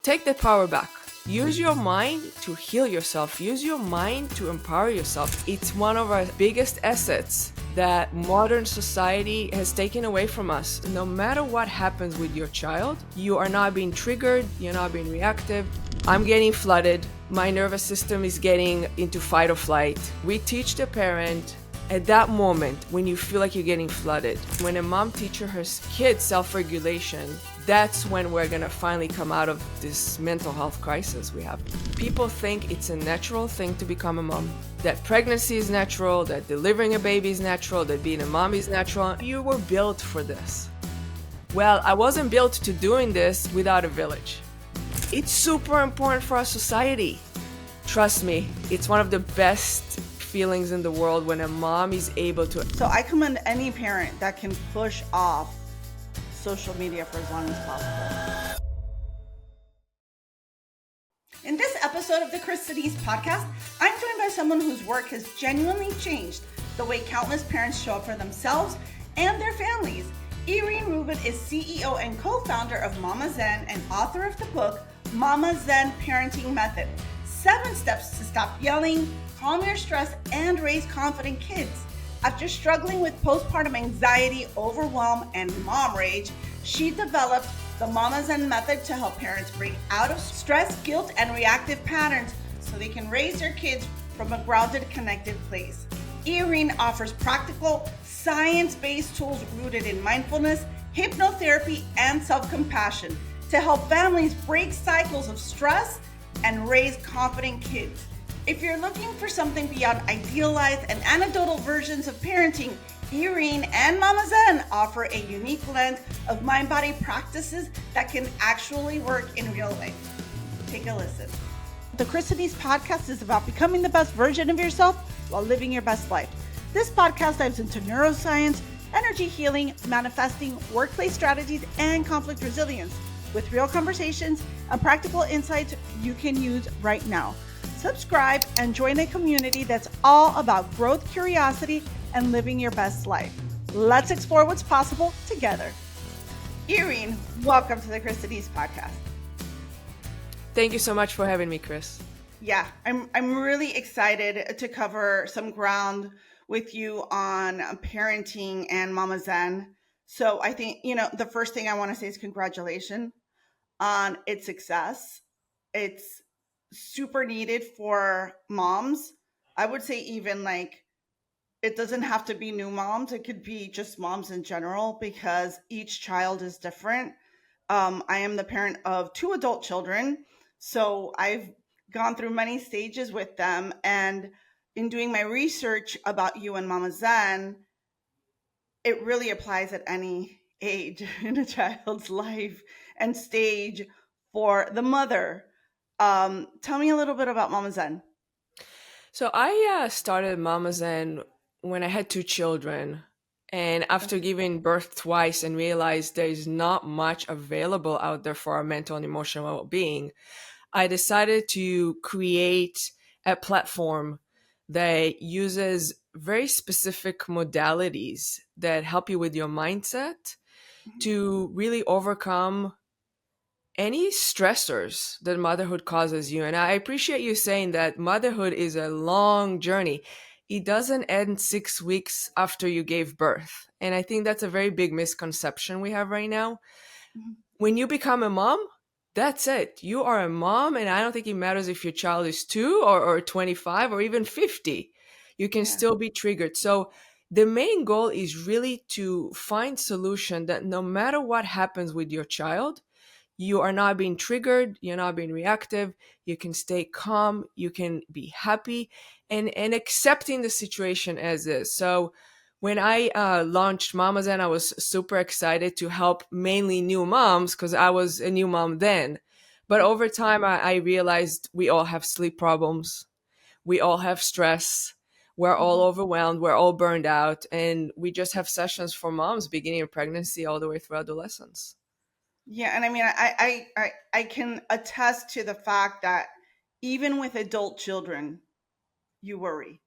Take that power back. Use your mind to heal yourself. Use your mind to empower yourself. It's one of our biggest assets that modern society has taken away from us. No matter what happens with your child, you are not being triggered, you're not being reactive. I'm getting flooded. My nervous system is getting into fight or flight. We teach the parent at that moment when you feel like you're getting flooded. When a mom teaches her kids self-regulation, that's when we're gonna finally come out of this mental health crisis we have. People think it's a natural thing to become a mom, that pregnancy is natural, that delivering a baby is natural, that being a mom is natural. You were built for this. Well, I wasn't built to doing this without a village. It's super important for our society. Trust me, it's one of the best feelings in the world when a mom is able to. So I commend any parent that can push off social media for as long as possible. In this episode of the Chris Denise podcast, I'm joined by someone whose work has genuinely changed the way countless parents show up for themselves and their families. Irin Rubin is CEO and co-founder of MamaZen and author of the book MamaZen Parenting Method: 7 Steps to Stop Yelling, Calm Your Stress, and Raise Confident Kids. After struggling with postpartum anxiety, overwhelm, and mom rage, she developed the MamaZen method to help parents break out of stress, guilt, and reactive patterns so they can raise their kids from a grounded, connected place. Irin offers practical, science-based tools rooted in mindfulness, hypnotherapy, and self-compassion to help families break cycles of stress and raise confident kids. If you're looking for something beyond idealized and anecdotal versions of parenting, Irin and MamaZen offer a unique blend of mind-body practices that can actually work in real life. Take a listen. The Chris Denise podcast is about becoming the best version of yourself while living your best life. This podcast dives into neuroscience, energy healing, manifesting, workplace strategies, and conflict resilience with real conversations and practical insights you can use right now. Subscribe and join a community that's all about growth, curiosity, and living your best life. Let's explore what's possible together. Irin, welcome to the Chris Denise podcast. Thank you so much for having me, Chris. Yeah, I'm really excited to cover some ground with you on parenting and MamaZen. So I think, the first thing I want to say is congratulations on its success. It's super needed for moms. I would say even like it doesn't have to be new moms. It could be just moms in general because each child is different. I am the parent of 2 adult children, so I've gone through many stages with them. And in doing my research about you and MamaZen, it really applies at any age in a child's life and stage for the mother. Tell me a little bit about MamaZen. So I started MamaZen when I had 2 children. And after giving birth twice and realized there's not much available out there for our mental and emotional well-being, I decided to create a platform that uses very specific modalities that help you with your mindset to really overcome any stressors that motherhood causes you. And I appreciate you saying that motherhood is a long journey. It doesn't end 6 weeks after you gave birth. And I think that's a very big misconception we have right now. Mhm. When you become a mom, that's it. You are a mom, and I don't think it matters if your child is 2 or 25 or even 50. You can Yeah. still be triggered. So the main goal is really to find solution that no matter what happens with your child, you are not being triggered, you're not being reactive, you can stay calm, you can be happy and accepting the situation as is. So when I launched MamaZen, I was super excited to help mainly new moms because I was a new mom then. But over time, I realized we all have sleep problems. We all have stress. We're all Mhm. overwhelmed. We're all burned out. And we just have sessions for moms beginning of pregnancy all the way through adolescence. Yeah, and I mean, I can attest to the fact that even with adult children, you worry.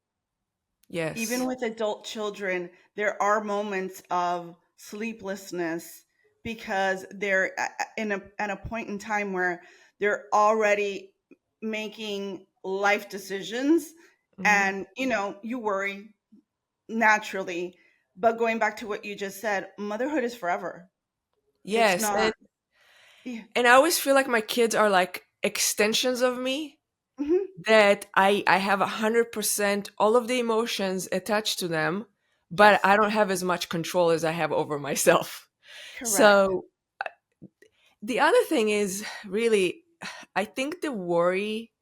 Even Yes. with adult children, there are moments of sleeplessness because they're at a point in time where they're already making life decisions, Hmm. and you worry naturally. But going back to what you just said, motherhood is forever. It's Yes, not. Yeah. and I always feel like my kids are like extensions of me, Hmm. that I have 100% all of the emotions attached to them, but Yes. I don't have as much control as I have over myself. Correct. So the other thing is really, I think the worry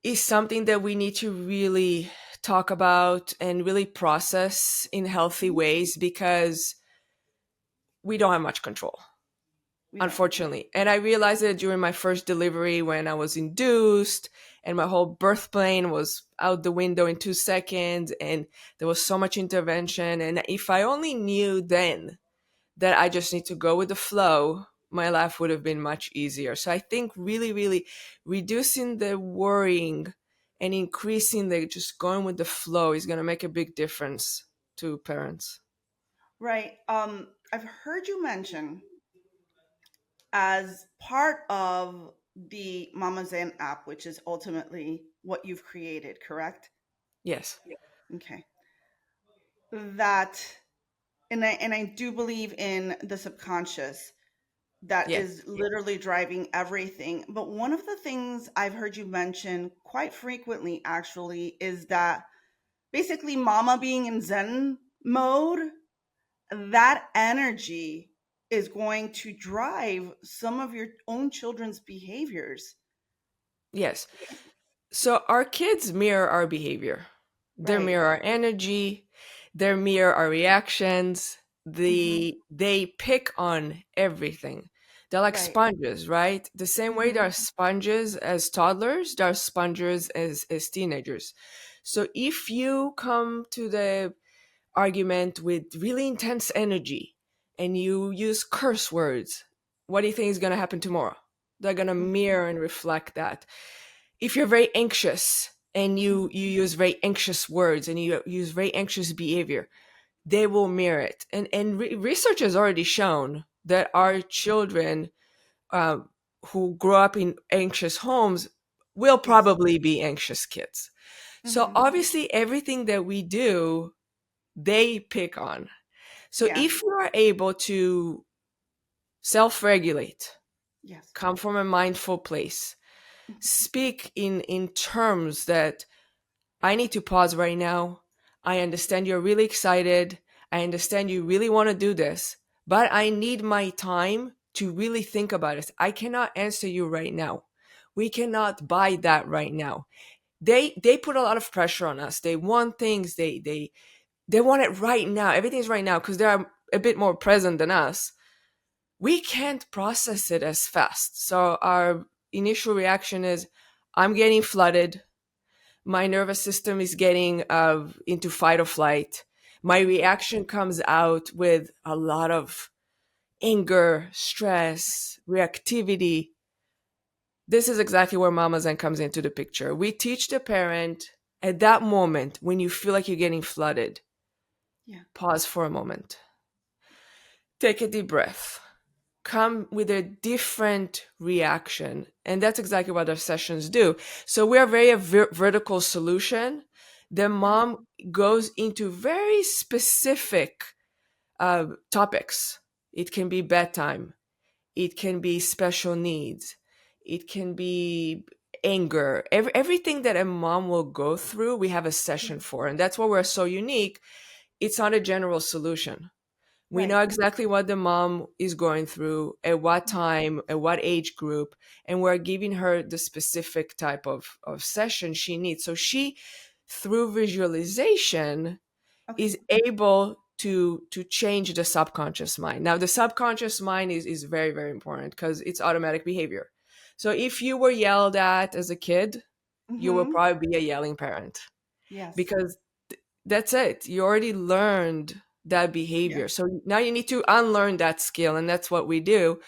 is something that we need to really talk about and really process in healthy Mhm. ways, because we don't have much control, We don't. unfortunately. And I realized it during my first delivery when I was induced and my whole birth plane was out the window in 2 seconds and there was so much intervention. And if I only knew then that I just need to go with the flow, my life would have been much easier. So I think really, really reducing the worrying and increasing the just going with the flow is going to make a big difference to parents. Right. I've heard you mention, as part of the MamaZen app, which is ultimately what you've created, correct? Yes. Okay. That, and I do believe in the subconscious that Yes. is literally driving everything. But one of the things I've heard you mention quite frequently actually is that basically mama being in Zen mode, that energy is going to drive some of your own children's behaviors. Yes. So our kids mirror our behavior. They Right. mirror our energy. They mirror our reactions. Hmm. They pick on everything. They're like Right. sponges, right? The same way Hmm. they're sponges as toddlers, they're sponges as teenagers. So if you come to the argument with really intense energy and you use curse words, what do you think is going to happen tomorrow? They're going to mirror and reflect that. If you're very anxious and you use very anxious words and you use very anxious behavior, they will mirror it. And research has already shown that our children, um, who grow up in anxious homes will Yes. probably be anxious kids. So Hmm. obviously everything that we do, they pick on. So Yeah. if you are able to self-regulate, Yes. come from a mindful place, Mhm. speak in terms that I need to pause right now. I understand you're really excited. I understand you really want to do this, but I need my time to really think about it. I cannot answer you right now. We cannot buy that right now. They put a lot of pressure on us. They want things. They want it right now. Everything's right now because they're a bit more present than us. We can't process it as fast. So our initial reaction is, I'm getting flooded. My nervous system is getting into fight or flight. My reaction comes out with a lot of anger, stress, reactivity. This is exactly where Mama Zen comes into the picture. We teach the parent at that moment when you feel like you're getting flooded, Yeah. pause for a moment, take a deep breath, come with a different reaction. And that's exactly what our sessions do. So we are very a vertical solution. The Yeah. mom goes into very specific topics. It can be bedtime, it can be special needs, it can be anger. Everything that a mom will go through, we have a session Mhm. for. And that's why we're so unique. It's not a general solution. We know Right. exactly what the mom is going through, at what time, at what age group, and we're giving her the specific type of session she needs. So she, through visualization, Okay. is able to change the subconscious mind. Now, the subconscious mind is very, very important because it's automatic behavior. So if you were yelled at as a kid, you will Hmm. probably be a yelling parent, Yes. because that's it. You already learned that Yeah. behavior. So now you need to unlearn that skill. And that's what we do.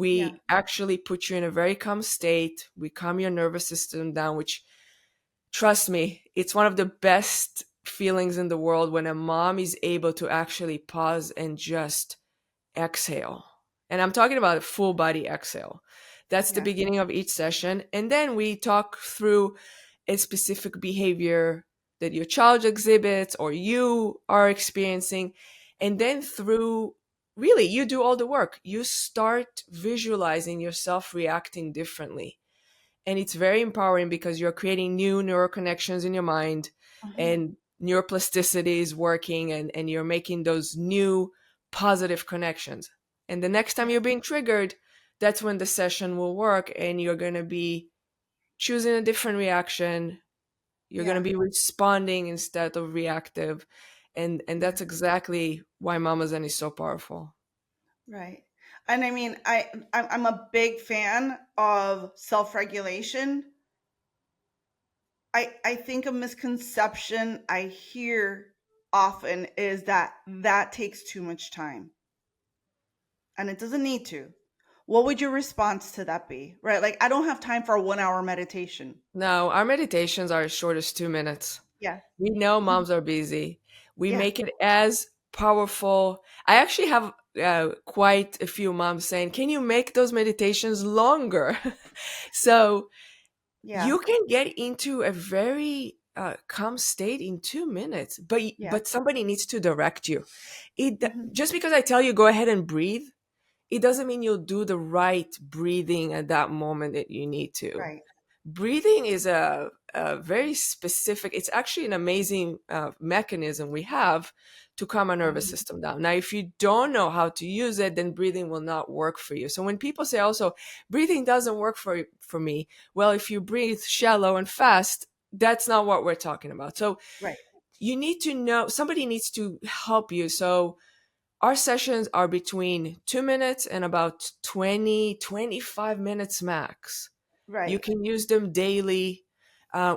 Yeah. We actually put you in a very calm state. We calm your nervous system down, which, trust me, it's one of the best feelings in the world when a mom is able to actually pause and just exhale. And I'm talking about a full body exhale. That's the Yeah. beginning of each session. And then we talk through a specific behavior that your child exhibits or you are experiencing. And then through really, you do all the work. You start visualizing yourself reacting differently. And it's very empowering because you're creating new neural connections in your mind, Mhm. and neuroplasticity is working, and you're making those new positive connections. And the next time Yeah. you're being triggered, that's when the session will work, and you're going to be choosing a different reaction. You're going to Yeah. be responding instead of reactive. And Yeah. that's exactly why Mama Zen is so powerful. Right. And I mean, I'm a big fan of self-regulation. I think a misconception I hear often is that that takes too much time, and it doesn't need to. What would your response to that be? Right? Like, I don't have time for a 1 hour meditation. Now, our meditations are as short as 2 minutes. Yeah. We know Mhm. moms are busy. We Yeah. make it as powerful. I actually have quite a few moms saying, "Can you make those meditations longer?" So Yeah. you can get into a very calm state in 2 minutes, but Yeah. but somebody needs to direct you. It Hmm. just because I tell you go ahead and breathe, it doesn't mean you'll do the right breathing at that moment that you need to. Right. Breathing is a very specific, it's actually an amazing mechanism we have to calm our nervous Hmm. system down. Now if you don't know how to use it, then breathing will not work for you. So when people say also breathing doesn't work for me, well, if you breathe shallow and fast, that's not what we're talking about. So Right. you need to know, somebody needs to help you. So our sessions are between 2 minutes and about 20-25 minutes max. You Right. can use them daily.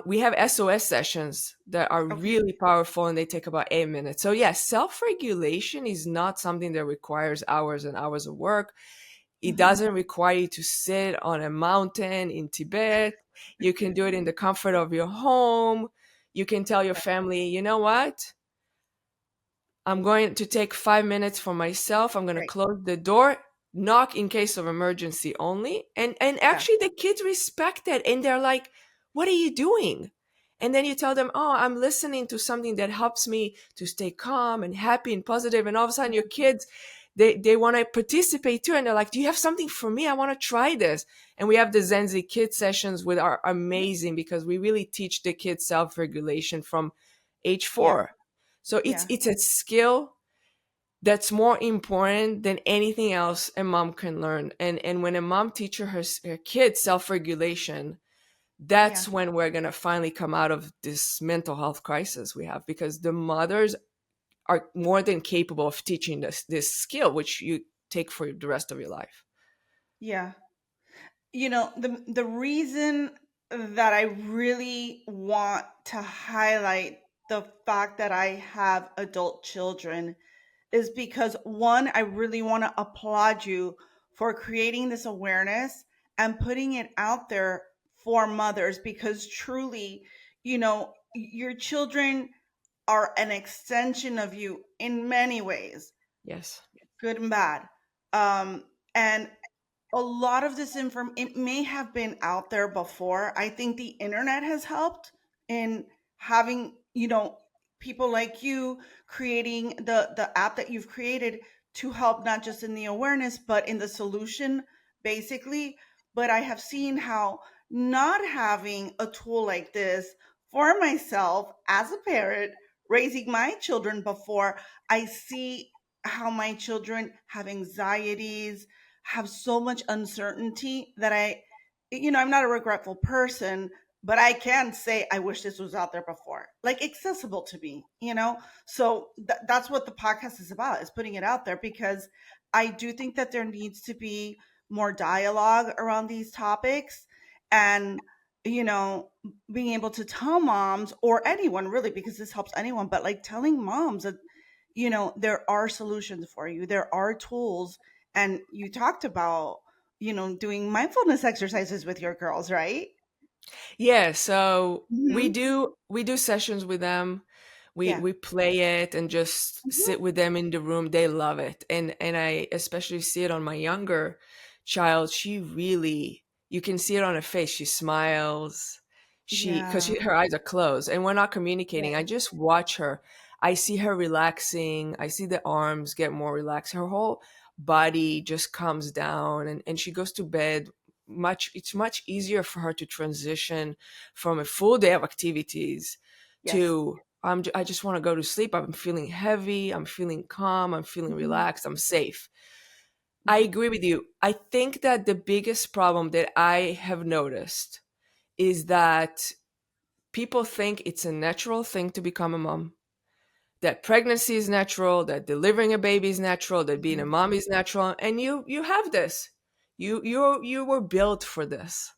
We have SOS sessions that are Okay. really powerful, and they take about 8 minutes. So, yes, self regulation is not something that requires hours and hours of work. It Hmm. doesn't require you to sit on a mountain in Tibet. You can do it in the comfort of your home. You can tell your family, you know what? I'm going to take 5 minutes for myself. I'm going to Right. close the door, knock in case of emergency only. And Yeah. actually the kids respect that, and they're like, "What are you doing?" And then you tell them, "Oh, I'm listening to something that helps me to stay calm and happy and positive." And all of a sudden your kids, they want to participate too, and they're like, "Do you have something for me? I want to try this." And we have the Zenzi Kids sessions with are amazing because we really teach the kids self-regulation from age Yeah. 4. So it's Yeah. it's a skill that's more important than anything else a mom can learn. And when a mom teaches her kids self-regulation, Yeah. that's when we're going to finally come out of this mental health crisis we have, because the mothers are more than capable of teaching this skill, which you take for the rest of your life. Yeah. The reason that I really want to highlight the fact that I have adult children is because, one, I really want to applaud you for creating this awareness and putting it out there for mothers, because truly, your children are an extension of you in many ways, Yes. good and bad. And a lot of this inform it may have been out there before. I think the internet has helped in having, people like you creating the app that you've created to help not just in the awareness but in the solution, basically. But I have seen how not having a tool like this for myself as a parent raising my children before, I see how my children have anxieties, have so much uncertainty that I'm not a regretful person, but I can say I wish this was out there before, like accessible to me. So that's what the podcast is about, is putting it out there, because I do think that there needs to be more dialogue around these topics, and you know being able to tell moms, or anyone really, because this helps anyone, but like telling moms that there are solutions for you, there are tools. And you talked about doing mindfulness exercises with your girls, right? Yeah, so we Hmm. do we do sessions with them. We Yeah. we play it and just Hmm. sit with them in the room. They love it. And I especially see it on my younger child, she really, you can see it on her face. She smiles. Because Yeah. her eyes are closed and we're not communicating. I Right. just watch her. I see her relaxing. I see the arms get more relaxed. Her whole body just calms down, and she goes to bed. It's much easier for her to transition from a full day of activities Yes. to I just want to go to sleep. I'm feeling heavy. I'm feeling calm. I'm feeling Mhm. relaxed. I'm safe. I Mhm. agree with you. I think that the biggest problem that I have noticed is that people think it's a natural thing to become a mom, that pregnancy is natural, that delivering a baby is natural, that being a Mhm. mom is natural, and you have this. You were built for this.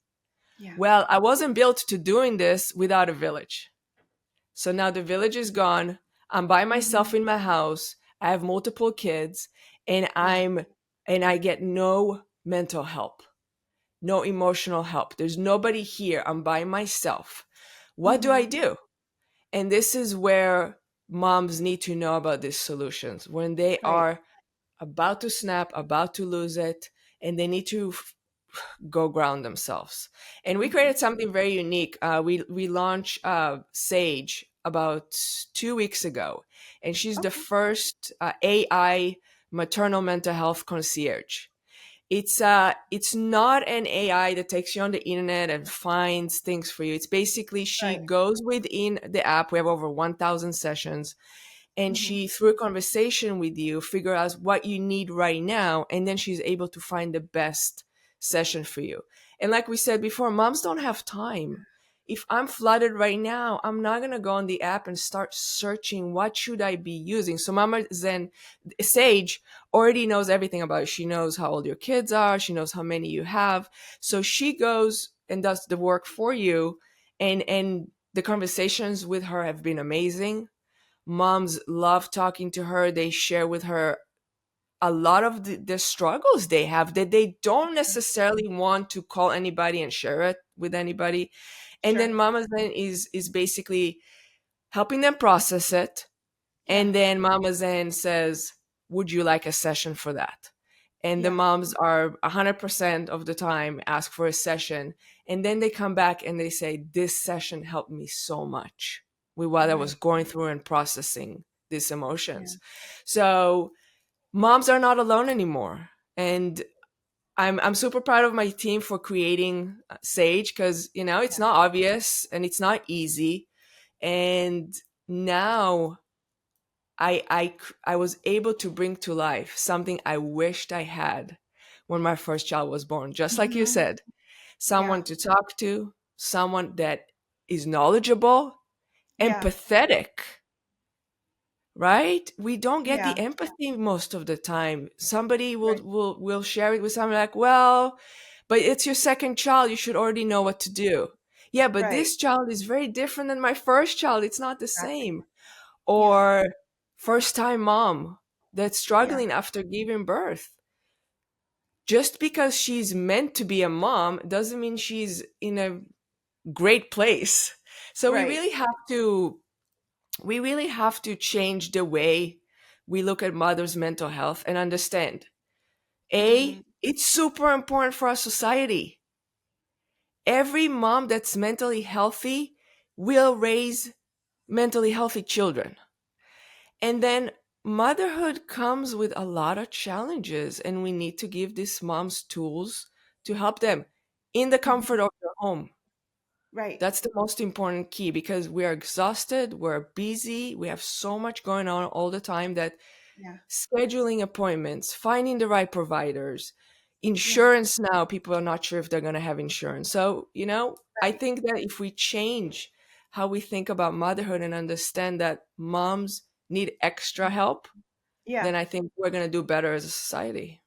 Yeah. Well, I wasn't built to doing this without a village. So now the village is gone. I'm by myself Mhm. in my house. I have multiple kids, and Yeah. I get no mental help, no emotional help. There's nobody here. I'm by myself. What do I Mhm. do? And this is where moms need to know about these solutions when they Right. are about to snap, about to lose it, and they need to go ground themselves. And we Mhm. created something very unique. We launched Sage about 2 weeks ago, and she's the Okay. first AI maternal mental health concierge. It's not an AI that takes you on the internet and finds things for you. It's basically she Right. goes within the app. We have over 1,000 sessions, and Mhm. she, through a conversation with you, figure out what you need right now, and then she's able to find the best session for you. And like we said before, moms don't have time. If I'm flooded right now, I'm not going to go on the app and start searching what should I be using. So Mama Zen Sage already knows everything about it. She knows how old your kids are, she knows how many you have. So she goes and does the work for you, and the conversations with her have been amazing. Moms love talking to her. They share with her a lot of the struggles they have that they don't necessarily want to call anybody and share it with anybody. And then Sure. Mama Zen is basically helping them process it. Yeah. And then Mama Zen says, would you like a session for that? And the Yeah. moms are 100% of the time ask for a session. And then they come back and they say, this session helped me so much with what I was Right. going through and processing these Yeah. emotions. So moms are not alone anymore. And I'm super proud of my team for creating Sage, because it's Yeah. not obvious and it's not easy. And now I was able to bring to life something I wished I had when my first child was born. Just like you Mhm. said, Yeah. someone to talk to, someone that is knowledgeable, Yeah. empathetic, right? We don't get Yeah. the empathy most of the time. Somebody will Right. will share it with someone like, well, but it's your second child, you should already know what to do. Yeah, but Right. this child is very different than my first child. It's not the Exactly. same. Yeah. Or first time mom that's Yeah. struggling after giving birth. Just because she's meant to be a mom doesn't mean she's in a great place. So Right. we really have to change the way we look at mothers' mental health and understand. Mhm. It's super important for our society. Every mom that's mentally healthy will raise mentally healthy children. And then motherhood comes with a lot of challenges, and we need to give these moms tools to help them in the Mhm. comfort of their home. Right. That's the most important key, because we're exhausted, we're busy, we have so much going on all the time that Yeah. scheduling appointments, finding the right providers, Yeah. insurance now, people are not sure if they're going to have insurance. So, I Right. think that if we change how we think about motherhood and understand that moms need extra help, Yeah. then I think we're going to do better as a society.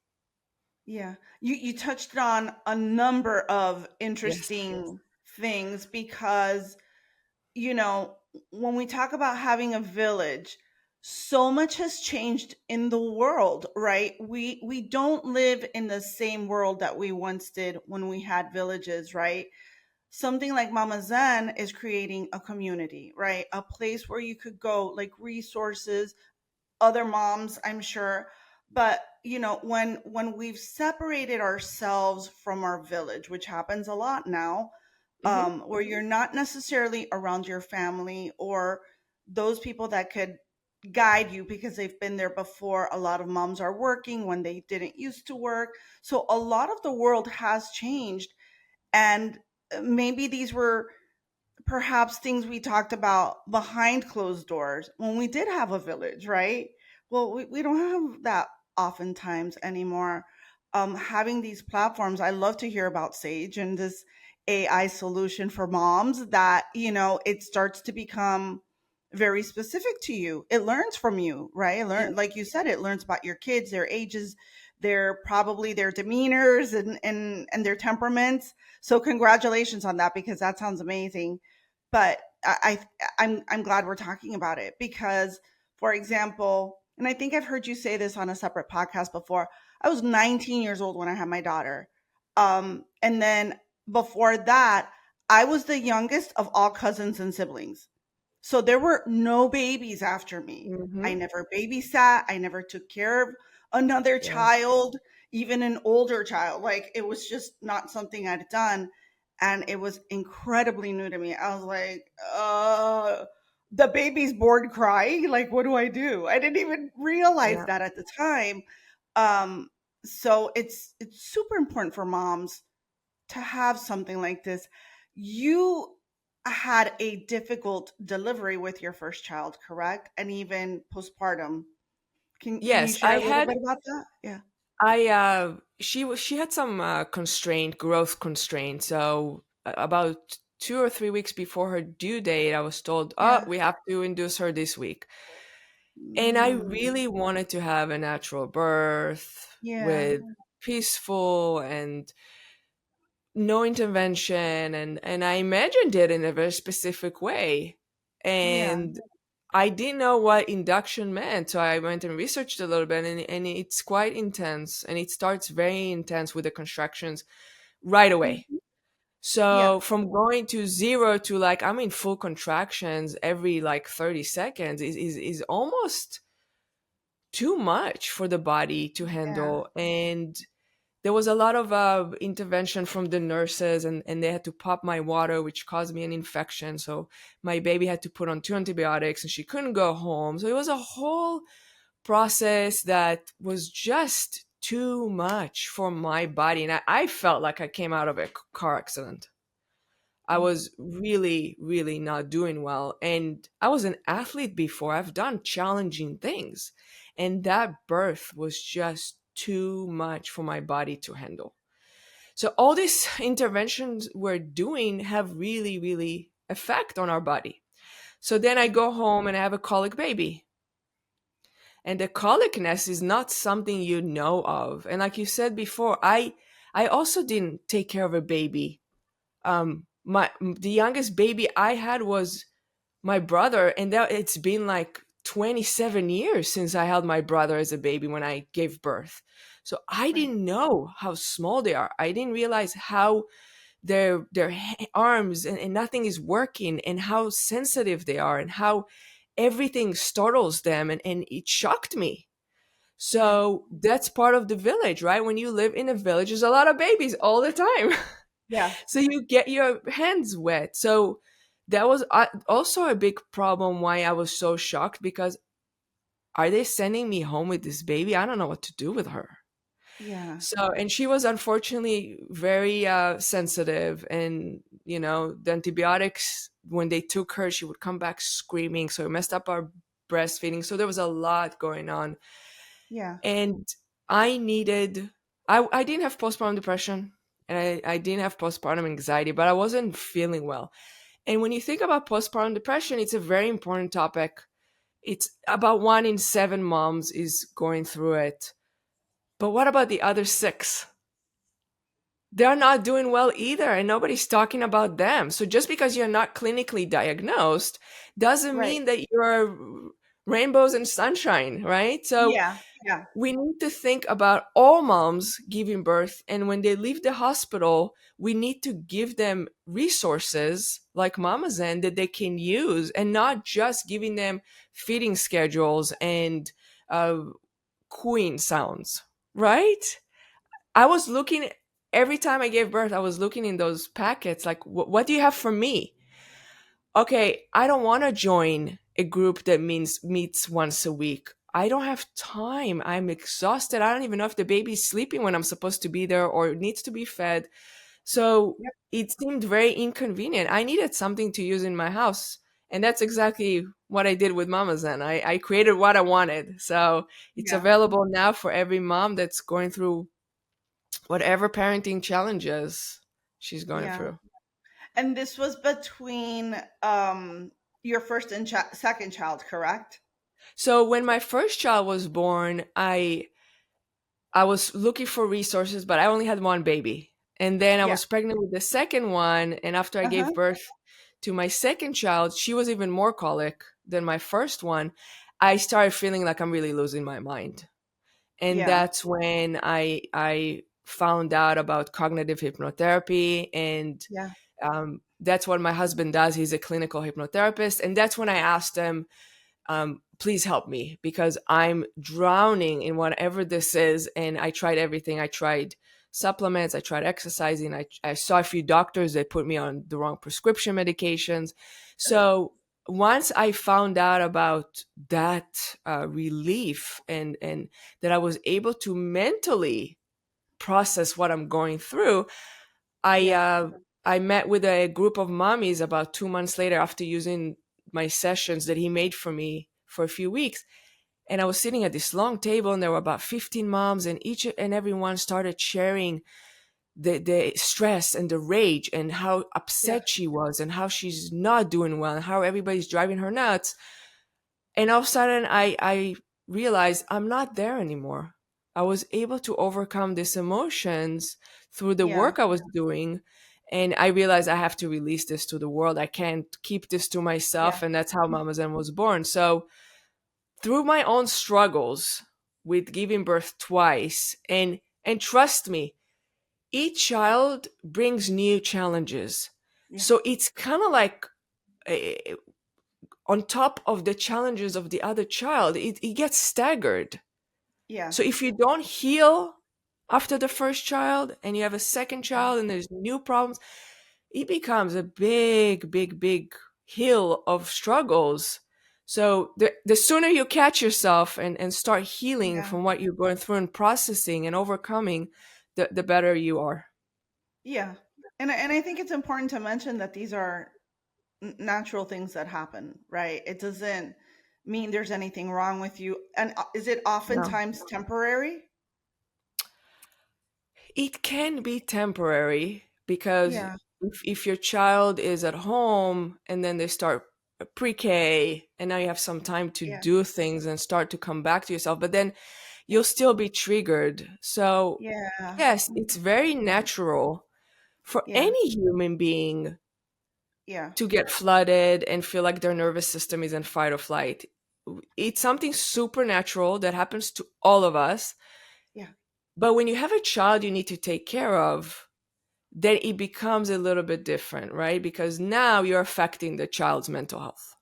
Yeah. You touched on a number of Yes. interesting things because, you know, when we talk about having a village, so much has changed in the world, right? We don't live in the same world that we once did when we had villages, right? Something like Mama Zen is creating a community, right? A place where you could go, like resources, other moms, I'm sure. But when we've separated ourselves from our village, which happens a lot now, Hmm. where you're not necessarily around your family or those people that could guide you because they've been there before. A lot of moms are working when they didn't used to work. So a lot of the world has changed. And maybe these were perhaps things we talked about behind closed doors when we did have a village, right? Well, we don't have that oftentimes anymore. Having these platforms, I love to hear about Sage and this AI solution for moms that, it starts to become very specific to you. It learns from you, right? It Yeah. learn, like you said, it learns about your kids, their ages, their demeanors and their temperaments. So congratulations on that because that sounds amazing. But I'm glad we're talking about it because, for example, and I think I've heard you say this on a separate podcast before. I was 19 years old when I had my daughter, and then before that, I was the youngest of all cousins and siblings. So there were no babies after me. I Hmm. never babysat. I never took care of another Yeah. child, even an older child. Like it was just not something I'd done. And it was incredibly new to me. I was like, the baby's born crying. Like, what do I do? I didn't even realize Yeah. that at the time. Um, so it's super important for moms to have something like this. You had a difficult delivery with your first child, correct? And even postpartum. Can you Yes, I share a little had bit about that? Yeah. I she had some constraint growth constraint. So about 2 or 3 weeks before her due date, I was told, "Oh, Yeah. we have to induce her this week." And I Mm, really wanted to have a natural birth yeah. with peaceful and no intervention, and I imagined it in a very specific way. Yeah. And I didn't know what induction meant, so I went and researched a little bit, and it's quite intense, and it starts very intense with the contractions right away. Mhm. Yeah. So from going to zero to like I'm in full contractions every like 30 seconds is almost too much for the body to Yeah. handle. And there was a lot of intervention from the nurses, and they had to pop my water, which caused me an infection. So my baby had to put on 2 antibiotics and she couldn't go home. So it was a whole process that was just too much for my body. And I felt like I came out of a car accident. I Mm. was really, really not doing well. And I was an athlete before. I've done challenging things. And that birth was just too much for my body to handle. So all these interventions we're doing have really, really effect on our body. So then I go home and I have a colic baby. And the colicness is not something you know of. And like you said before, I also didn't take care of a baby. My the youngest baby I had was my brother, and that it's been like 27 years since I held my brother as a baby when I gave birth. So I Right. didn't know how small they are. I didn't realize how arms and nothing is working, and how sensitive they are, and how everything startles them, and it shocked me. Yeah. So that's part of the village, right? When you live in a village, there's a lot of babies all the time. Yeah. So you get your hands wet. So that was also a big problem why I was so shocked, because are they sending me home with this baby? I don't know what to do with her. Yeah. So, and she was unfortunately very sensitive, and the antibiotics, when they took her, she would come back screaming. So it messed up our breastfeeding. So there was a lot going on. Yeah. And I didn't have postpartum depression, and I didn't have postpartum anxiety, but I wasn't feeling well. And when you think about postpartum depression, it's a very important topic. It's about 1 in 7 moms is going through it. But what about the other six? They're not doing well either, and nobody's talking about them. So just because you're not clinically diagnosed doesn't Right. mean that you're rainbows and sunshine, right? So Yeah. Yeah. we need to think about all moms giving birth, and when they leave the hospital, we need to give them resources like MamaZen that they can use, and not just giving them feeding schedules and uh, cooing sounds. right? I was looking every time I gave birth, I was looking in those packets like, what do you have for me? Okay, I don't want to join a group that meets once a week. I don't have time. I'm exhausted. I don't even know if the baby's sleeping when I'm supposed to be there or needs to be fed. So Yep. it seemed very inconvenient. I needed something to use in my house. And that's exactly what I did with MamaZen. I created what I wanted. So it's Yeah. available now for every mom that's going through whatever parenting challenges she's going Yeah. through. And this was between your first and second child, correct? So when my first child was born, I was looking for resources, but I only had one baby. And then I Yeah. was pregnant with the second one. And after I Uh-huh. gave birth to my second child, she was even more colic than my first one. I started feeling like I'm really losing my mind. And Yeah. that's when I found out about cognitive hypnotherapy. And Yeah. that's what my husband does. He's a clinical hypnotherapist. And that's when I asked him, please help me because I'm drowning in whatever this is. And I tried everything. I tried supplements, I tried exercising. I saw a few doctors that put me on the wrong prescription medications. So once I found out about that relief and that I was able to mentally process what I'm going through, I Yeah. uh, I met with a group of mommies about 2 months later after using my sessions that he made for me for a few weeks. And I was sitting at this long table, and there were about 15 moms, and each and every one started sharing the stress and the rage and how Yeah. upset she was and how she's not doing well and how everybody's driving her nuts. And all of a sudden, I realized I'm not there anymore. I was able to overcome these emotions through the Yeah. work I was doing. And I realized I have to release this to the world. I can't keep this to Yeah. myself. And that's how Mama Zen was born. So, through my own struggles with giving birth twice, and trust me, each child brings new challenges. Yeah. So, it's kind of like eh, on top of the challenges of the other child, it gets staggered. Yeah. So if you don't heal after the first child and you have a second child and there's new problems, it becomes a big, big, big hill of struggles. So the sooner you catch yourself and start healing Yeah. from what you're going through and processing and overcoming, the better you are. Yeah. And I think it's important to mention that these are natural things that happen, right? It doesn't mean there's anything wrong with you. And is it No. oftentimes temporary? It can be temporary because Yeah. if your child is at home and then they start pre-K and now you have some time to Yeah. do things and start to come back to yourself, but then Yeah. you'll still be triggered. So, Yeah. yes, Mhm. it's very natural for Yeah. any human being Yeah. to get flooded and feel like their nervous system is in fight or flight. It's something supernatural that happens to all of us. Yeah. But when you have a child you need to take care of, then it becomes a little bit different, right? Because now you're affecting the child's mental health.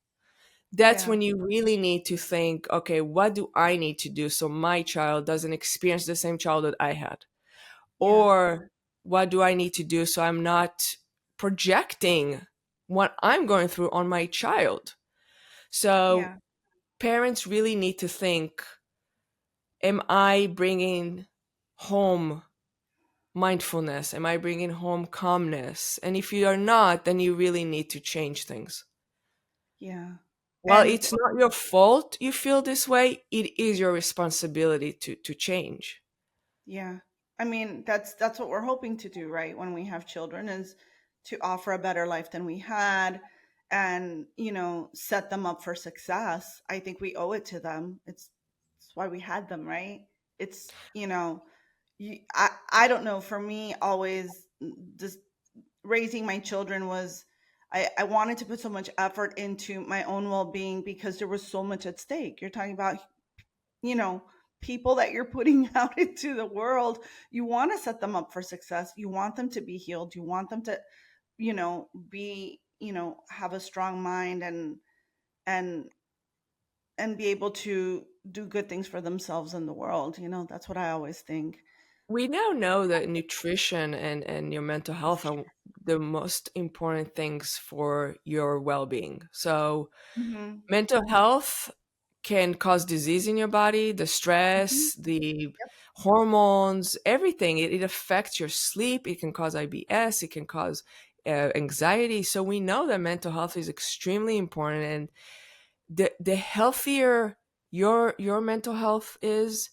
That's Yeah. when you really need to think, okay, what do I need to do so my child doesn't experience the same childhood I had? Yeah. Or what do I need to do so I'm not projecting what I'm going through on my child? So Yeah. parents really need to think, am I bringing home mindfulness? Am I bringing home calmness? And if you are not, then you really need to change things. Yeah. While And it's not your fault you feel this way, it is your responsibility to change. yeah. I mean, that's what we're hoping to do, right? When we have children is to offer a better life than we had and, set them up for success. I think we owe it to them. It's why we had them, right? It's, I don't know, for me always just raising my children was I wanted to put so much effort into my own well-being because there was so much at stake. You're talking about you know, people that you're putting out into the world, you want to set them up for success. You want them to be healed. You want them to, be, have a strong mind and and be able to do good things for themselves in the world. That's what I always think. We now know that nutrition and your mental health are the most important things for your well-being. So Hmm. mental health can cause disease in your body, the Hmm. stress, the hormones, everything. It affects your sleep. It can cause IBS. It can cause anxiety. So we know that mental health is extremely important, and the healthier your mental health is,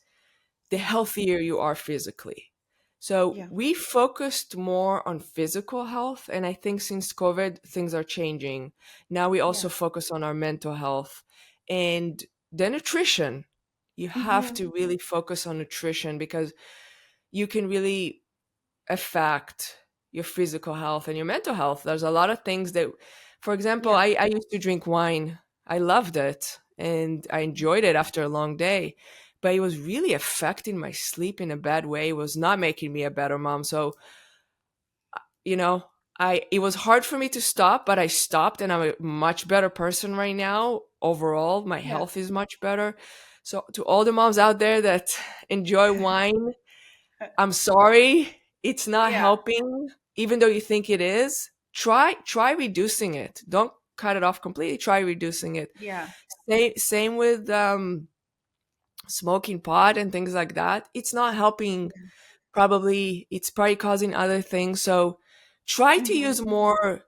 the healthier you are physically. So Yeah. we focused more on physical health, and I think since COVID, things are changing. Now we Yeah. also focus on our mental health and the nutrition. You have Hmm. to really focus on nutrition because you can really affect your physical health and your mental health. There's a lot of things that, for example, Yeah. I used to drink wine. I loved it and I enjoyed it after a long day, but it was really affecting my sleep in a bad way. It was not making me a better mom. So, you know, it was hard for me to stop, but I stopped and I'm a much better person right now. Overall, my Yeah. health is much better. So to all the moms out there that enjoy wine, I'm sorry, it's not Yeah. helping, even though you think it is. Try reducing it. Don't cut it off completely. Try reducing it. Yeah. Same with smoking pot and things like that. It's not helping. Probably it's probably causing other things. So try to Hmm. use more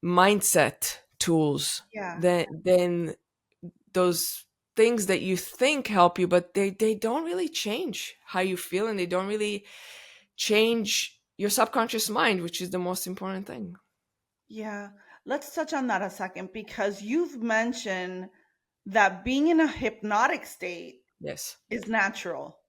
mindset tools Yeah. than those things that you think help you, but they don't really change how you feel, and they don't really change your subconscious mind, which is the most important thing. Yeah. Let's touch on that a second because you've mentioned that being in a hypnotic state Yes. is natural.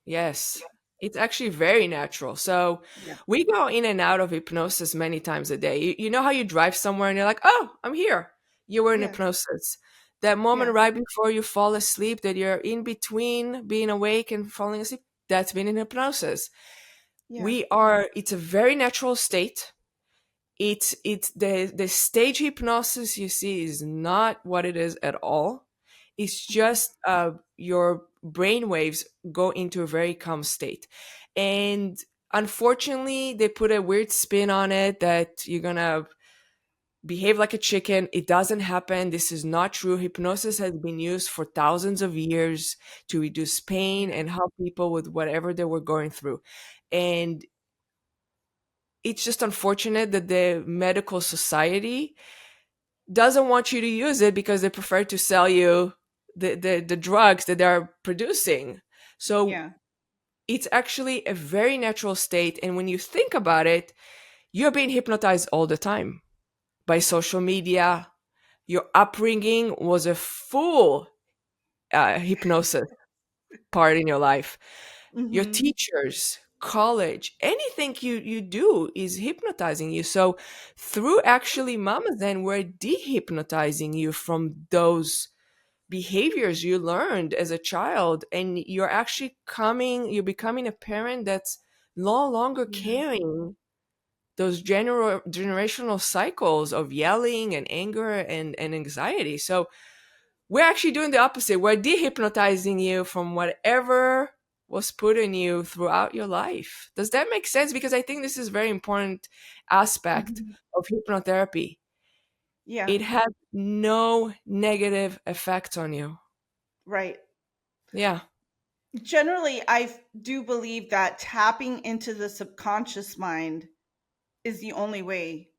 Yes. It's actually very natural. So Yeah. we go in and out of hypnosis many times a day. You know how you drive somewhere and you're like, oh, I'm here. You were in Yes. hypnosis. That moment Yeah. right before you fall asleep, that you're in between being awake and falling asleep, that's been in hypnosis. Yeah. It's a very natural state. It's the stage hypnosis you see is not what it is at all. It's just your brain waves go into a very calm state, and unfortunately they put a weird spin on it that you're gonna behave like a chicken. It doesn't happen. This is not true. Hypnosis has been used for thousands of years to reduce pain Yeah. and help people with whatever they were going through, and it's just unfortunate that the medical society doesn't want you to use it because they prefer to sell you the drugs that they're producing. So Yeah. it's actually a very natural state. And when you think about it, you're being hypnotized all the time by social media. Your upbringing was a full hypnosis part in your life. Your Hmm. teachers, college, anything you do is hypnotizing you. So through actually MamaZen, we're dehypnotizing you from those behaviors you learned as a child, and you're becoming a parent that's no longer Yeah. carrying those generational cycles of yelling and anger and anxiety. So we're actually doing the opposite. We're dehypnotizing you from whatever was put in you throughout your life. Does that make sense? Because I think this is a very important aspect Hmm. of hypnotherapy. Yeah. It has no negative effects on you. Right. Yeah. Generally, I do believe that tapping into the subconscious mind is the only way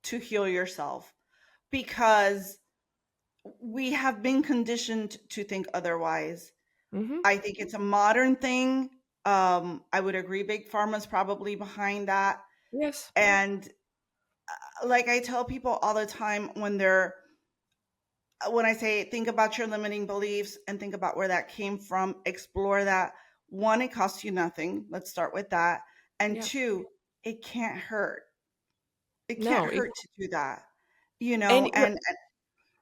to heal yourself because we have been conditioned to think otherwise. Hmm. I think it's a modern thing. I would agree big pharma's probably behind that. Yes. And like I tell people all the time when I say think about your limiting beliefs and think about where that came from, explore that. One, it costs you nothing. Let's start with that. And Yeah. two, it can't hurt. It can't No. hurt to do that. And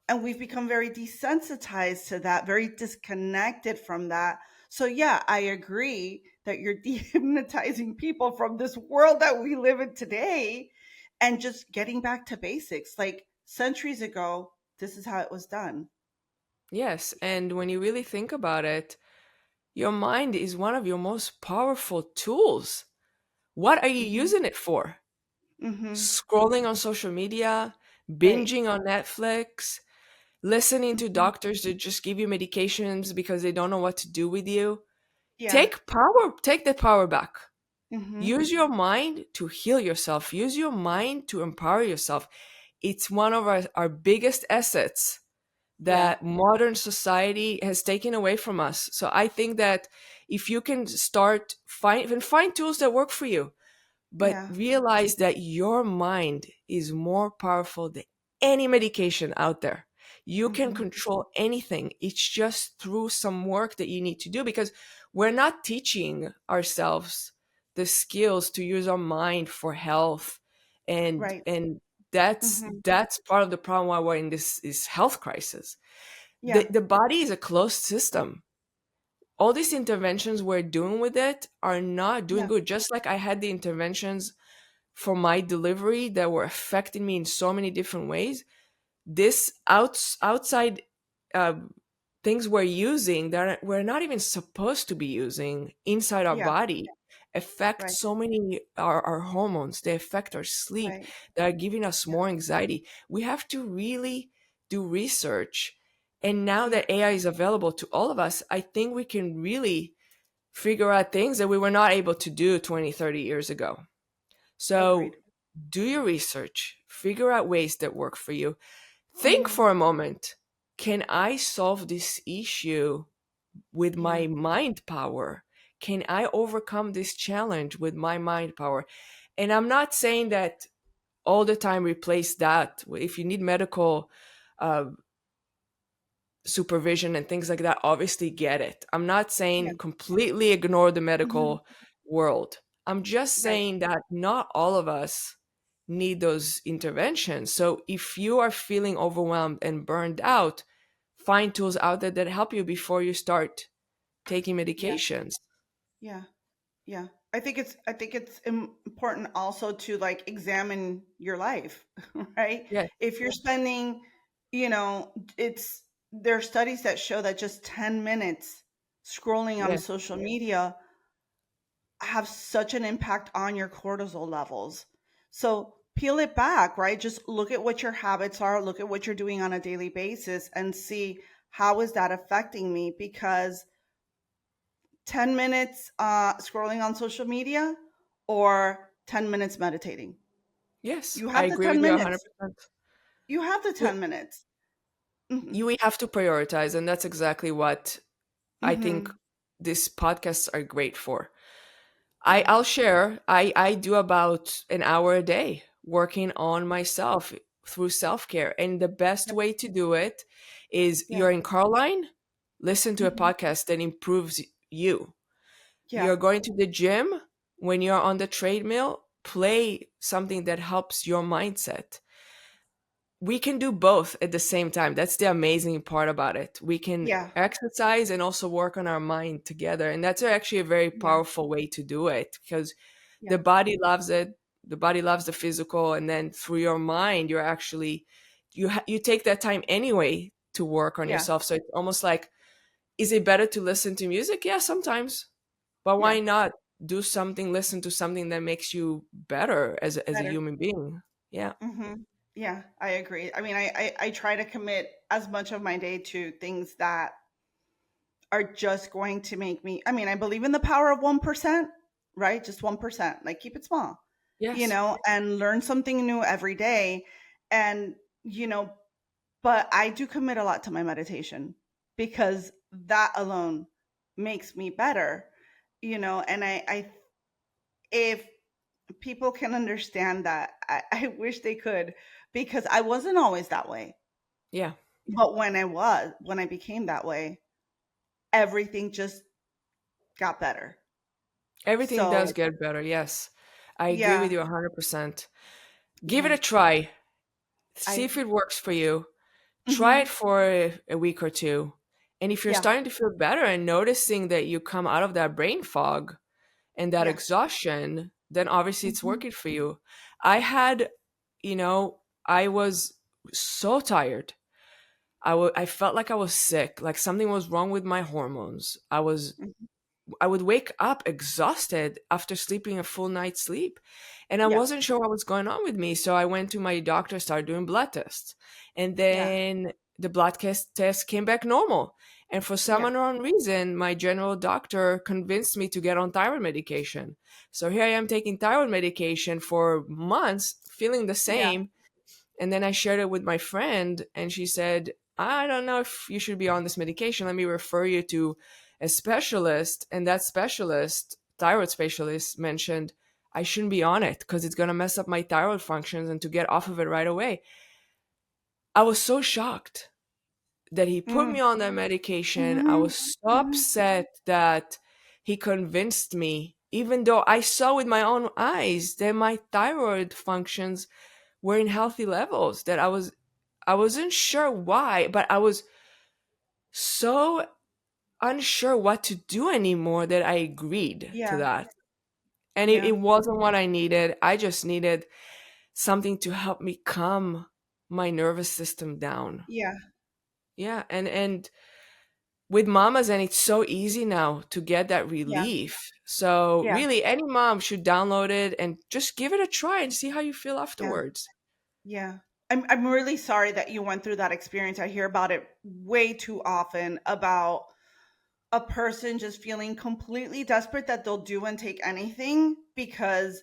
And we've become very desensitized to that, very disconnected from that. So yeah, I agree that you're dehypnotizing people from this world that we live in today and just getting back to basics. Like centuries ago, this is how it was done. Yes. And when you really think about it, your mind is one of your most powerful tools. What are you Mm-hmm. using it for? Mm-hmm. Scrolling on social media, Right. binging on Netflix, listening to Mm-hmm. doctors that just give you medications because they don't know what to do with you. Yeah. Take that power back. Mm-hmm. Use your mind to heal yourself. Use your mind to empower yourself. It's one of our biggest assets Yeah. that modern society has taken away from us. So I think that if you can start find tools that work for you, but Yeah. realize that your mind is more powerful than any medication out there. You can Mm-hmm. control anything. It's just through some work that you need to do, because we're not teaching ourselves the skills to use our mind for health, and Right. that's Mm-hmm. that's part of the problem why we're in this health crisis. Yeah. The body is a closed system. All these interventions we're doing with it are not doing Yeah. good. Just like I had the interventions for my delivery that were affecting me in so many different ways, this outside uh, things we're using that we're not even supposed to be using inside our Yeah. body affect Right. so many our hormones. They affect our sleep. Right. They are giving us Yeah. more anxiety. We have to really do research, and now Yeah. that AI is available to all of us, I think we can really figure out things that we were not able to do 20, 30 years ago. Agreed. So do your research, figure out ways that work for you. Think Mm-hmm. for a moment, can I solve this issue with Yeah. my mind power? Can I overcome this challenge with my mind power? And I'm not saying that all the time replace that. If you need medical uh, supervision and things like that, obviously get it. I'm not Yeah. saying completely ignore the Mm-hmm. medical world. I'm just Right. saying that not all of us need those interventions. So if you are feeling overwhelmed and burned out, find tools out there that help you before you start taking Yeah. medications. Yeah. Yeah. I think it's important also to like examine your life, right? Yeah, If you're spending, it's there are studies that show that just 10 minutes scrolling on yeah, social media have such an impact on your cortisol levels. So peel it back, right? Just look at what your habits are, look at what you're doing on a daily basis and see how is that affecting me, because 10 minutes scrolling on social media or 10 minutes meditating. yes, You I have the agree 10 with you 100%. minutes. You have the We, 10 minutes. Hmm. we have to prioritize, and that's exactly what I think Hmm. these podcasts are great for. Yeah. I'll share. I do about an hour a day working on myself through self care, and the best Yep. way to do it is Yeah. you're in car line, listen to a Hmm. podcast that improves you. Yeah. You're going to the gym, when you're on the treadmill, play something that helps your mindset. We can do both at the same time. That's the amazing part about it. We can Yeah. exercise and also work on our mind together. And that's actually a very Yeah. powerful way to do it, because the Yeah. body loves it. The body loves the physical. And then through your mind, you're actually, you take that time anyway to work on Yeah. yourself. So it's almost like, is it better to listen to music? Yeah, sometimes. But Yeah. why not listen to something that makes you better as a Better. human being? Yeah. Hmm. Yeah, I agree. I mean, I try to commit as much of my day to things that are just going to make me, I mean, I believe in the power of 1%, right? Just 1%, like keep it small, Yes. and learn something new every day. And, you know, but I do commit a lot to my meditation because that alone makes me better, and if people can understand that, I wish they could, because I wasn't always that way. Yeah. But when I became that way, everything just got better. Everything does So, get better. Yes. I agree with yeah, you 100%. Give it yeah. a try. See I if it works for you. Try it Mhm. for a week or two. And if you're Yeah. starting to feel better and noticing that you come out of that brain fog and that Yeah. exhaustion, then obviously it's Mhm. working for you. I had, I was so tired. I felt like I was sick, like something was wrong with my hormones. Mhm. I would wake up exhausted after sleeping a full night's sleep. And I Yeah. wasn't sure what was going on with me. So I went to my doctor, started doing blood tests. And Yeah. then the test came back normal. And for some Yeah. unknown reason, my general doctor convinced me to get on thyroid medication. So here I am taking thyroid medication for months, feeling the Yeah. same. And then I shared it with my friend, and she said, I don't know if you should be on this medication. Let me refer you to a specialist. And that specialist, thyroid specialist, mentioned I shouldn't be on it because it's going to mess up my thyroid functions and to get off of it right away. I was so shocked that he put Mm. me on that medication. I Mhm. was so Mhm. upset that he convinced me, even though I saw with my own eyes that my thyroid functions were in healthy levels, that I wasn't sure why, but I was so unsure what to do anymore that I agreed to Yeah. that. And Yeah. it wasn't what I needed. I just needed something to help me calm my nervous system down. Yeah. Yeah, and with mamas, and it's so easy now to get that Yeah. relief. So Yeah. really any mom should download it and just give it a try and see how you feel Yeah. afterwards. Yeah. I'm really sorry that you went through that experience. I hear about it way too often about a person just feeling completely desperate that they'll do and take anything because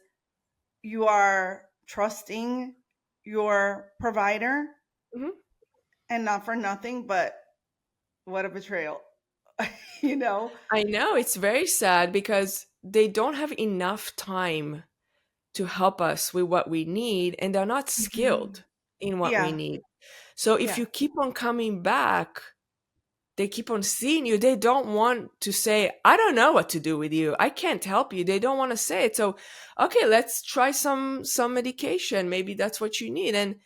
you are trusting your provider, Mhm. and not for nothing, but what a betrayal. you know? I know it's very sad because they don't have enough time to help us with what we need, and they're not Mhm. skilled in what we Yeah. need. So if Yeah. you keep on coming back, they keep on seeing you. They don't want to say, I don't know what to do with you. I can't help you. They don't want to say it. So, okay, let's try some medication. Maybe that's what you need. And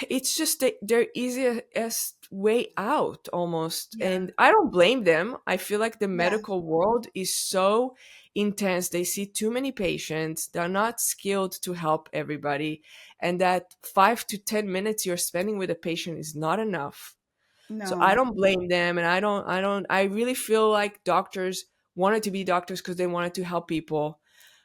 it's just their easiest way out almost. Yeah. And I don't blame them. I feel like the Yeah. medical world is so intense. They see too many patients. They're not skilled to help everybody. And that 5 to 10 minutes you're spending with a patient is not enough. So I No. don't blame them. And I really feel like doctors wanted to be doctors because they wanted to help people,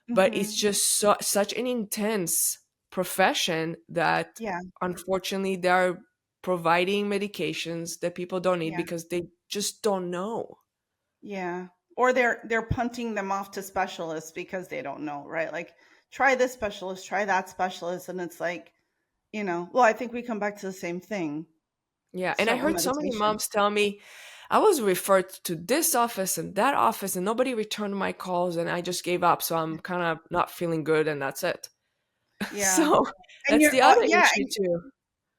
but it's Mhm. just such an intense profession that Yeah. unfortunately they're providing medications that people don't need Yeah. because they just don't know. Yeah. Or they're punting them off to specialists because they don't know, right? Like try this specialist, try that specialist, and it's like, well, I think we come back to the same thing. Yeah, and I Start with heard so many meditation. moms tell me I was referred to this office and that office and nobody returned my calls and I just gave up, so I'm kind of not feeling good and that's it. Yeah. So And that's you're the other yeah, issue too.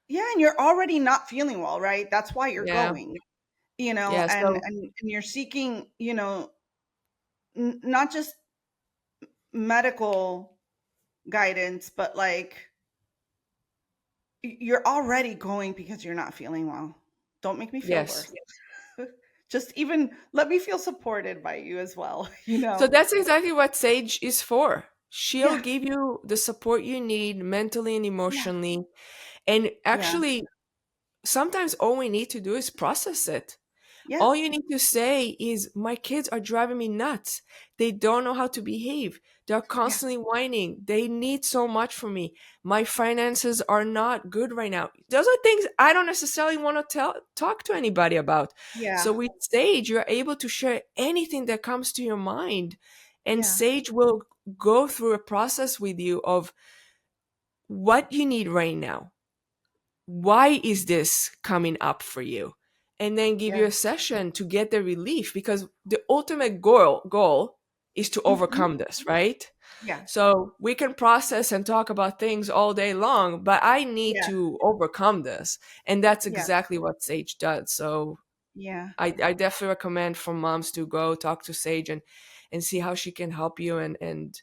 yeah, and you're already not feeling well, right? That's why you're Yeah. going, Yeah, so and you're seeking, not just medical guidance, but like you're already going because you're not feeling well. Don't make me feel yes. worse. Just even let me feel supported by you as well, So that's exactly what Sage is for. She'll Yeah. give you the support you need mentally and Yeah. emotionally. And Yeah. actually, sometimes all we need to do is process it. Yeah. All you need to say is, my kids are driving me nuts. They don't know how to behave. They're Yeah. constantly whining. They need so much from me. My finances are not good right now. Those are things I don't necessarily want to talk to anybody about. So Yeah. with Sage, you're able to share anything that comes to your mind. And Yeah. Sage will go through a process with you of what you need right now. Why is this coming up for you? And then give Yeah. you a session to get the relief, because the ultimate goal is to Mhm. overcome this, right? Yeah. So we can process and talk about things all day long, but I need Yeah. to overcome this. And that's Yeah. exactly what Sage does. So Yeah. I definitely recommend for moms to go talk to Sage and see how she can help you and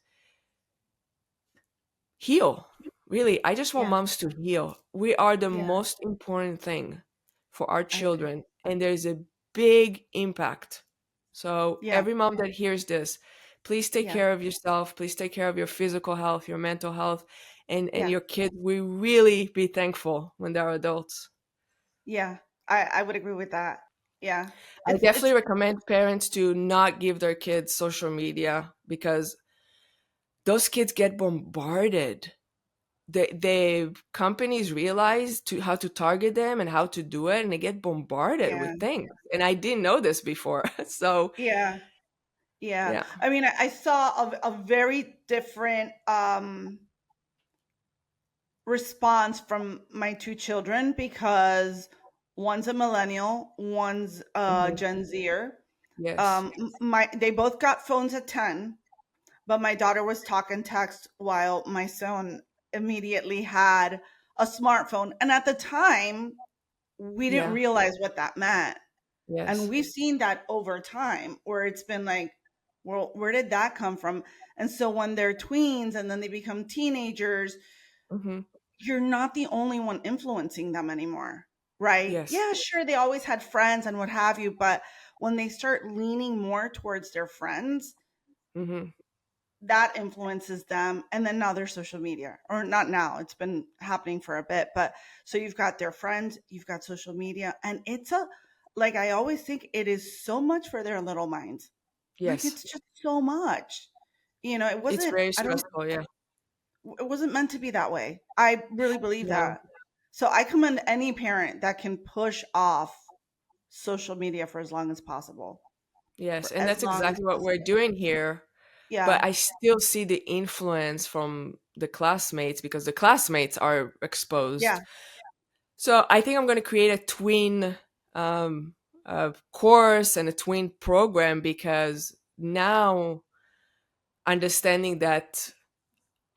heal. Really, I just want Yeah. moms to heal. We are the Yeah. most important thing for our I agree. children, and there's a big impact. So, Yeah. every mom that hears this, please take Yeah. care of yourself. Please take care of your physical health, your mental health, and Yeah. your kids will really be thankful when they're adults. Yeah. I would agree with that. Yeah. I It's definitely recommend parents to not give their kids social media because those kids get bombarded. The companies realize how to target them and how to do it, and they get bombarded yeah. with things. And I didn't know this before. So Yeah. Yeah. yeah. I mean, I saw a very different response from my two children because one's a millennial, one's Mhm. Gen Zer. Yes. My they both got phones at 10, but my daughter was talk and text while my son immediately had a smartphone. And at the time, we didn't Yeah. realize what that meant. And Yes. we've seen that over time where it's been like, well, where did that come from? And so when they're tweens and then they become teenagers, Hmm. you're not the only one influencing them anymore, right? Yes. Yeah, sure, they always had friends and what have you, but when they start leaning more towards their friends, Hmm. that influences them. And then now there's social media, or not now, it's been happening for a bit, but so you've got their friends, you've got social media, and it's a, like, I always think it is so much for their little minds. Like, Yes. it's just so much. It It's wasn't, very I don't, stressful. Yeah. it wasn't meant to be that way. I really believe No. that. So I commend any parent that can push off social media for as long as possible. Yes. For And as that's long as exactly what we're possible. doing here. But Yeah. I still see the influence from the classmates because the classmates are exposed. Yeah. So I think I'm going to create a twin um, course and a twin program because now understanding that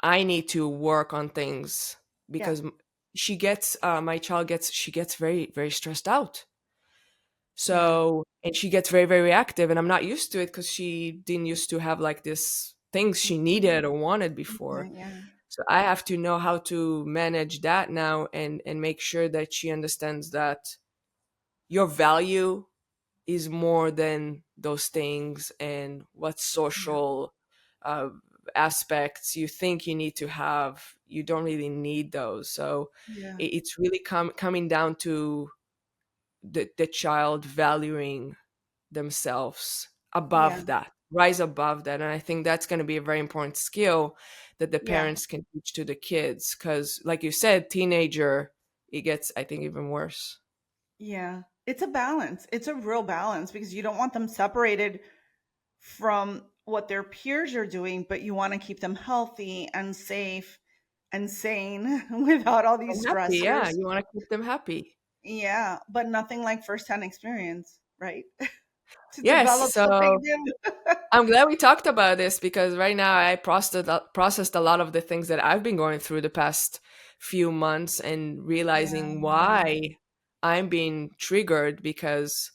I need to work on things Yeah. because she gets my child gets she gets very very stressed out. Yeah. So and she gets very very reactive, and I'm not used to it because she didn't used to have like this things she needed or wanted before. Yeah. Yeah. So I have to know how to manage that now and make sure that she understands that your value is more than those things and what Yeah. social uh, aspects you think you need to have. You don't really need those. So Yeah. it's really coming down to the child valuing themselves Yeah. above that, rise above that. And I think that's going to be a very important skill that the Yeah. parents can teach to the kids. Because, like you said, teenager, it gets, I think, even worse. Yeah. It's a balance. It's a real balance because you don't want them separated from what their peers are doing, but you want to keep them healthy and safe and sane without all these And happy, yeah. stressors. You want to keep them happy. Yeah, but nothing like firsthand experience, right? To Yes. develop something So new. I'm glad we talked about this because right now I processed a lot of the things that I've been going through the past few months and Yeah. realizing why I'm being triggered because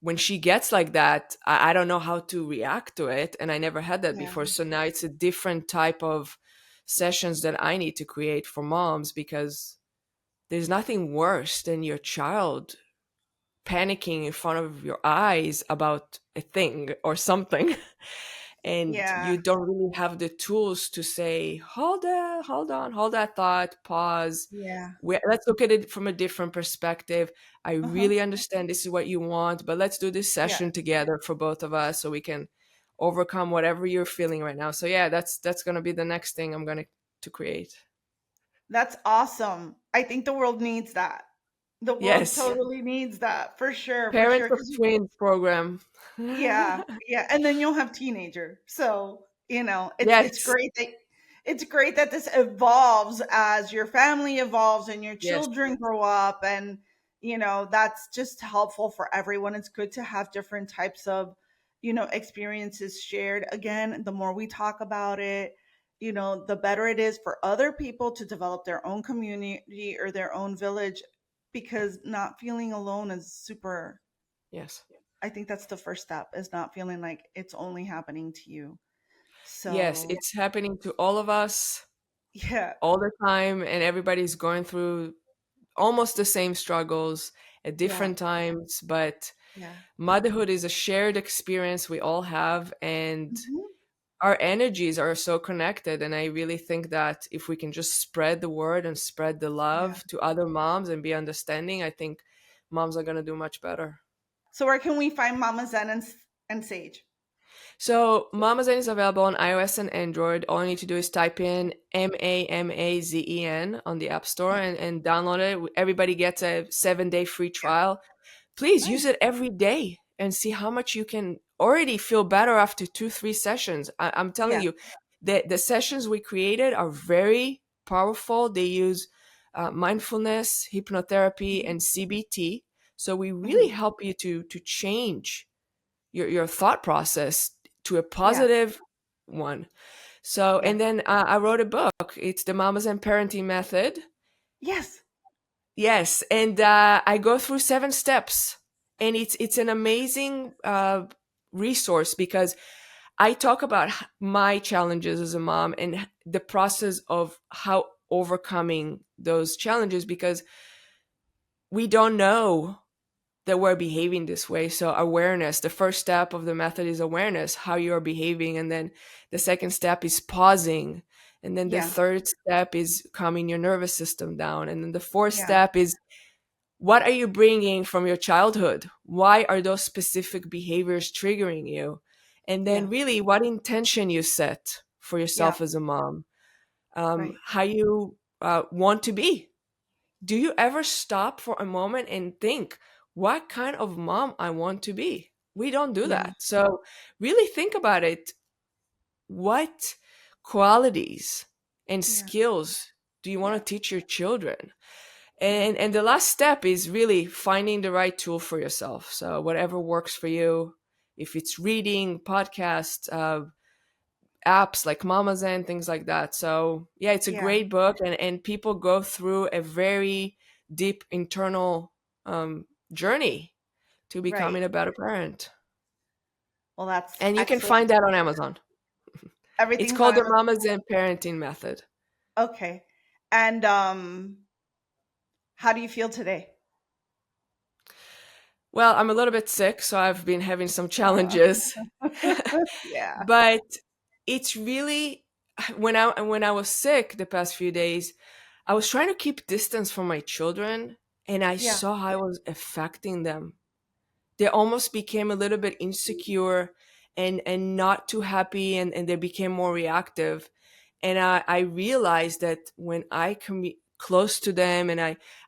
when she gets like that, I don't know how to react to it. And I never had that Yeah. before. So now it's a different type of sessions that I need to create for moms because there's nothing worse than your child panicking in front of your eyes about a thing or something. And Yeah. you don't really have the tools to say, hold on, hold that thought, pause. Yeah. Let's look at it from a different perspective. I Uh-huh. really understand this is what you want, but let's do this Yeah. session together for both of us so we can overcome whatever you're feeling right now. So yeah, that's gonna be the next thing I'm gonna to create. That's awesome. I think the world needs that. The world Yes, totally needs that for sure, for parents sure. of Because twins program. yeah, yeah, and then you'll have teenager. So, it's Yes, great that this evolves as your family evolves and your yes, children grow up, and that's just helpful for everyone. It's good to have different types of, experiences shared. Again, the more we talk about it, the better it is for other people to develop their own community or their own village, because not feeling alone is super. yes. I think that's the first step, is not feeling like it's only happening to you. Yes, So, it's happening to all of us yeah, all the time, and everybody's going through almost the same struggles at yeah, different times. But yeah. motherhood is a shared experience we all have, and Mhm. our energies are so connected. And I really think that if we can just spread the word and spread the Yeah, love to other moms and be understanding, I think moms are going to do much better. So where can we find Mama Zen and Sage? So MamaZen is available on iOS and Android. All you need to do is type in MAMAZEN on the App Store and download it. Everybody gets a 7-day free Yeah. trial. Please use Nice. it every day and see how much you can already feel better after 2-3 sessions. I'm telling Yeah. you, the sessions we created are very powerful. They use mindfulness, hypnotherapy, Mhm. and CBT. So we really Mhm. help you to change your thought process to a Yeah. positive one. So, Yeah. and then I wrote a book. It's the MamaZen Parenting Method. Yes. Yes, and I go through 7 steps, and it's an amazing resource because I talk about my challenges as a mom and the process of how overcoming those challenges because we don't know that we're behaving this way. So awareness, the first step of the method is awareness, how you are behaving. And then the second step is pausing. And then the Yeah. third step is calming your nervous system down. And then the fourth Yeah. step is what are you bringing from your childhood? Why are those specific behaviors triggering you? And Yeah. then really what intention you set for Yeah. yourself as a mom, Right. how you want to be. Do you ever stop for a moment and think what kind of mom I want to be? We don't do Yeah. that. So really think about it. What qualities and Yeah. skills do you want Yeah. to teach your children? Yeah. And the last step is really finding the right tool for yourself. So whatever works for you, if it's reading, podcasts, apps like MamaZen, things like that. So yeah, it's a Yeah. great book, and people go through a very deep internal journey to Right. becoming a better parent. Well, that's And you can excellent. find that on Amazon. It's Everything's called on the Amazon. MamaZen Parenting Method. Okay. And how do you feel today? Well, I'm a little bit sick, so I've been having some Uh, challenges. yeah. But it's really when I was sick the past few days, I was trying to keep distance from my children and I Yeah. saw how I was affecting them. They almost became a little bit insecure and not too happy and they became more reactive. And I realized that when I can be close to them and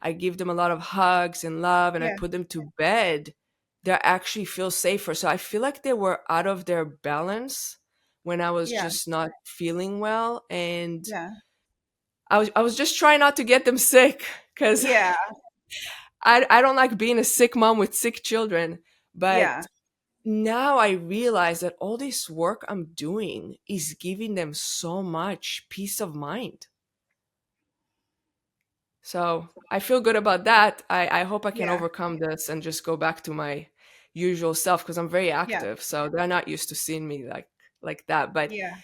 I give them a lot of hugs and love and I Yeah. put them to bed, they actually feel safer. So I feel like they were out of their balance when I was Yeah. just not feeling well. And Yeah. I was just trying not to get them sick because Yeah. I don't like being a sick mom with sick children. Yeah. But now I realize that all this work I'm doing is giving them so much peace of mind. So I feel good about that. I hope I can Yeah. overcome this and just go back to my usual self because I'm very Yeah. active. So they're not used to seeing me like that. But Yeah.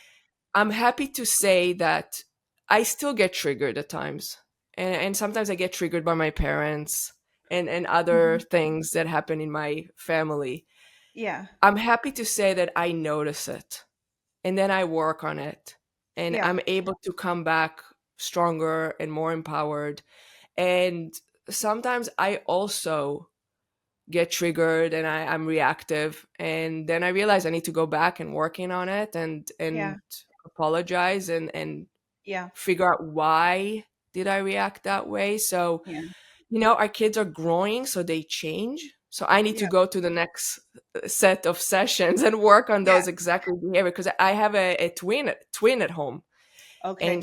I'm happy to say that I still get triggered at times. And sometimes I get triggered by my parents and other Mhm. things that happen in my family. Yeah. I'm happy to say that I notice it and then I work on it and Yeah. I'm able to come back stronger and more empowered. And sometimes I also get triggered and I'm reactive and then I realize I need to go back and working on it Yeah. and apologize and Yeah. figure out why did I react that way. So, Yeah. our kids are growing, so they change. So I need to Yeah. go to the next set of sessions and work on Yeah. those exactly behavior because I have a twin at home and Okay.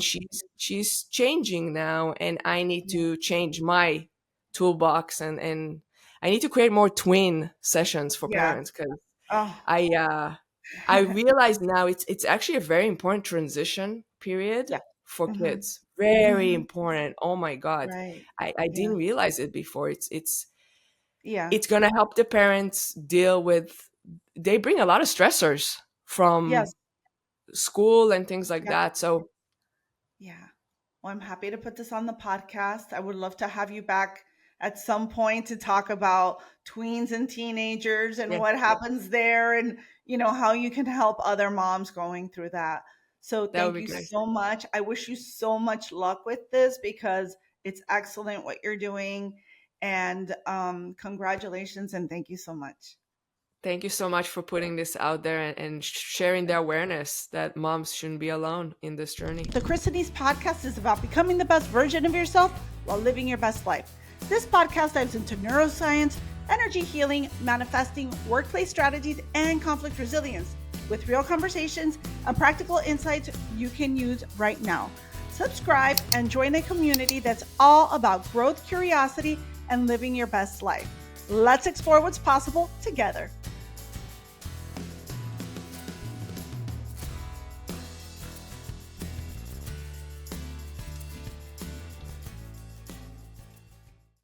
she's changing now and I need Yeah. to change my toolbox and I need to create more twin sessions for Yeah. parents because Oh. I realize now it's actually a very important transition period Yeah. for Mhm. kids. Very Mhm. important. Oh my God. Right. I Yeah. didn't realize it before. Yeah. It's gonna help the parents deal with they bring a lot of stressors from Yes. school and things like Yeah. that. So Yeah. Well, I'm happy to put this on the podcast. I would love to have you back at some point to talk about tweens and teenagers and yeah, what happens there and how you can help other moms going through that. So that would thank be you great. so much. I wish you so much luck with this because it's excellent what you're doing And congratulations and thank you so much. Thank you so much for putting this out there and sharing the awareness that moms shouldn't be alone in this journey. The Chris Denise podcast is about becoming the best version of yourself while living your best life. This podcast dives into neuroscience, energy healing, manifesting, workplace strategies, and conflict resilience with real conversations and practical insights you can use right now. Subscribe and join a community that's all about growth, curiosity, and living your best life. Let's explore what's possible together.